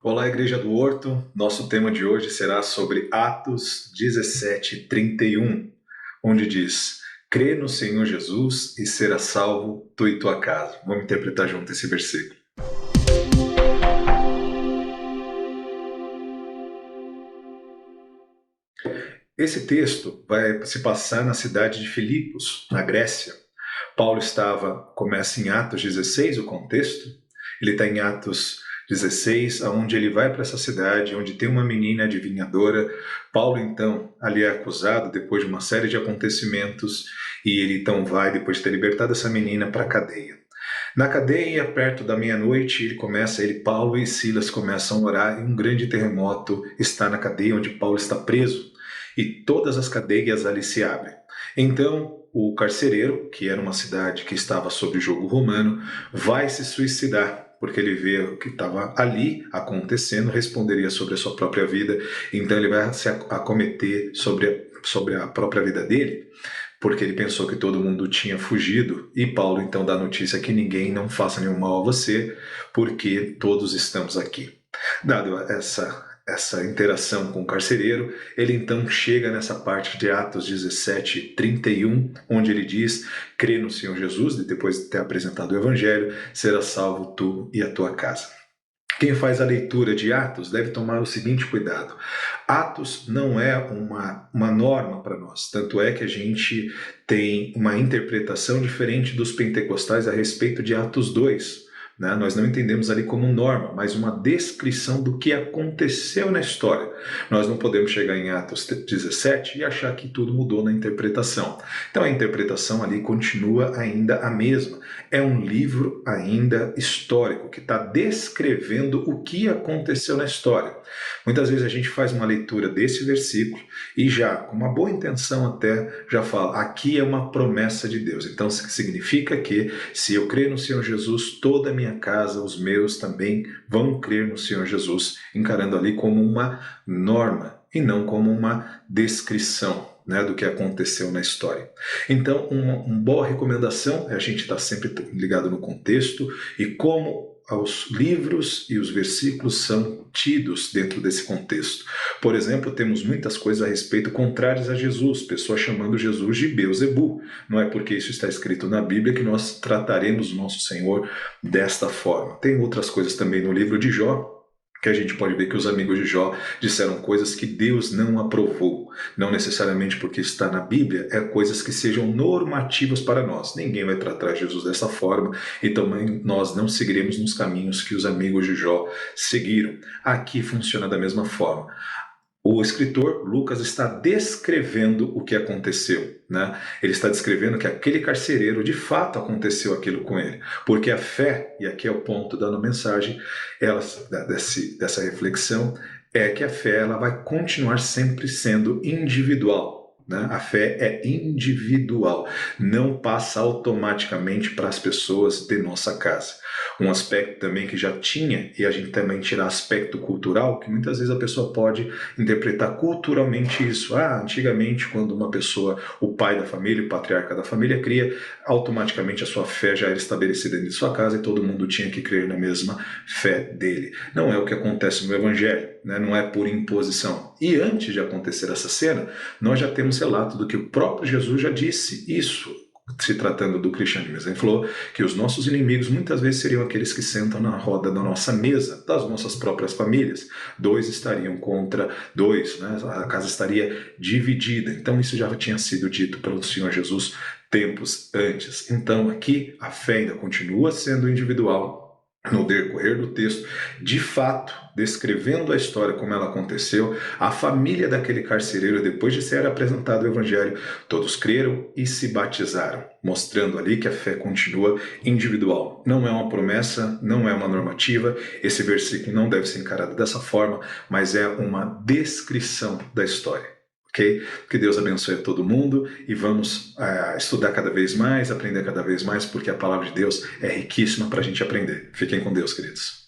Olá, Igreja do Horto. Nosso tema de hoje será sobre Atos 17:31, onde diz: crê no Senhor Jesus e será salvo tu e tua casa. Vamos interpretar junto esse versículo. Esse texto vai se passar na cidade de Filipos, na Grécia. Paulo começa em Atos 16, o contexto. Ele está em Atos 16, onde ele vai para essa cidade, onde tem uma menina adivinhadora. Paulo, então, ali é acusado depois de uma série de acontecimentos, e ele então vai, depois de ter libertado essa menina, para a cadeia. Na cadeia, perto da meia-noite, Paulo e Silas começam a orar, e um grande terremoto está na cadeia onde Paulo está preso, e todas as cadeias ali se abrem. Então, o carcereiro, que era uma cidade que estava sob jogo romano, vai se suicidar, porque ele vê o que estava ali acontecendo, responderia sobre a sua própria vida, então ele vai se acometer sobre a própria vida dele, porque ele pensou que todo mundo tinha fugido, e Paulo então dá a notícia que ninguém não faça nenhum mal a você, porque todos estamos aqui. Dado essa interação com o carcereiro, ele então chega nessa parte de Atos 17:31, onde ele diz: crê no Senhor Jesus, e depois de ter apresentado o Evangelho, será salvo tu e a tua casa. Quem faz a leitura de Atos deve tomar o seguinte cuidado: Atos não é uma norma para nós, tanto é que a gente tem uma interpretação diferente dos pentecostais a respeito de Atos 2. Né? Nós não entendemos ali como norma, mas uma descrição do que aconteceu na história. Nós não podemos chegar em Atos 17 e achar que tudo mudou na interpretação. Então a interpretação ali continua ainda a mesma. É um livro ainda histórico, que está descrevendo o que aconteceu na história. Muitas vezes a gente faz uma leitura desse versículo e já, com uma boa intenção até, já fala: aqui é uma promessa de Deus. Então significa que, se eu crer no Senhor Jesus, toda a minha casa, os meus também vão crer no Senhor Jesus, encarando ali como uma norma e não como uma descrição, né, do que aconteceu na história. Então, uma boa recomendação é a gente estar sempre ligado no contexto e como os livros e os versículos são tidos dentro desse contexto. Por exemplo, temos muitas coisas a respeito contrárias a Jesus, pessoas chamando Jesus de Beelzebu. Não é porque isso está escrito na Bíblia que nós trataremos o nosso Senhor desta forma. Tem outras coisas também no livro de Jó, que a gente pode ver que os amigos de Jó disseram coisas que Deus não aprovou. Não necessariamente porque está na Bíblia, é coisas que sejam normativas para nós. Ninguém vai tratar Jesus dessa forma, e também nós não seguiremos nos caminhos que os amigos de Jó seguiram. Aqui funciona da mesma forma. O escritor Lucas está descrevendo o que aconteceu, né? Ele está descrevendo que aquele carcereiro, de fato, aconteceu aquilo com ele. Porque a fé, e aqui é o ponto da mensagem, dessa reflexão, é que a fé ela vai continuar sempre sendo individual. Né? A fé é individual, não passa automaticamente para as pessoas de nossa casa. Um aspecto também que já tinha, e a gente também tira aspecto cultural, que muitas vezes a pessoa pode interpretar culturalmente isso. Antigamente, quando uma pessoa, o pai da família, o patriarca da família, cria, automaticamente a sua fé já era estabelecida dentro de sua casa e todo mundo tinha que crer na mesma fé dele. Não é o que acontece no Evangelho, né? Não é por imposição. E antes de acontecer essa cena, nós já temos relato do que o próprio Jesus já disse isso, se tratando do cristianismo. Ele falou que os nossos inimigos muitas vezes seriam aqueles que sentam na roda da nossa mesa, das nossas próprias famílias. 2 estariam contra 2, né? A casa estaria dividida. Então isso já tinha sido dito pelo Senhor Jesus tempos antes. Então aqui a fé ainda continua sendo individual. No decorrer do texto, de fato, descrevendo a história como ela aconteceu, a família daquele carcereiro, depois de ser apresentado o Evangelho, todos creram e se batizaram, mostrando ali que a fé continua individual. Não é uma promessa, não é uma normativa, esse versículo não deve ser encarado dessa forma, mas é uma descrição da história. Okay? Que Deus abençoe a todo mundo e vamos estudar cada vez mais, aprender cada vez mais, porque a palavra de Deus é riquíssima para a gente aprender. Fiquem com Deus, queridos.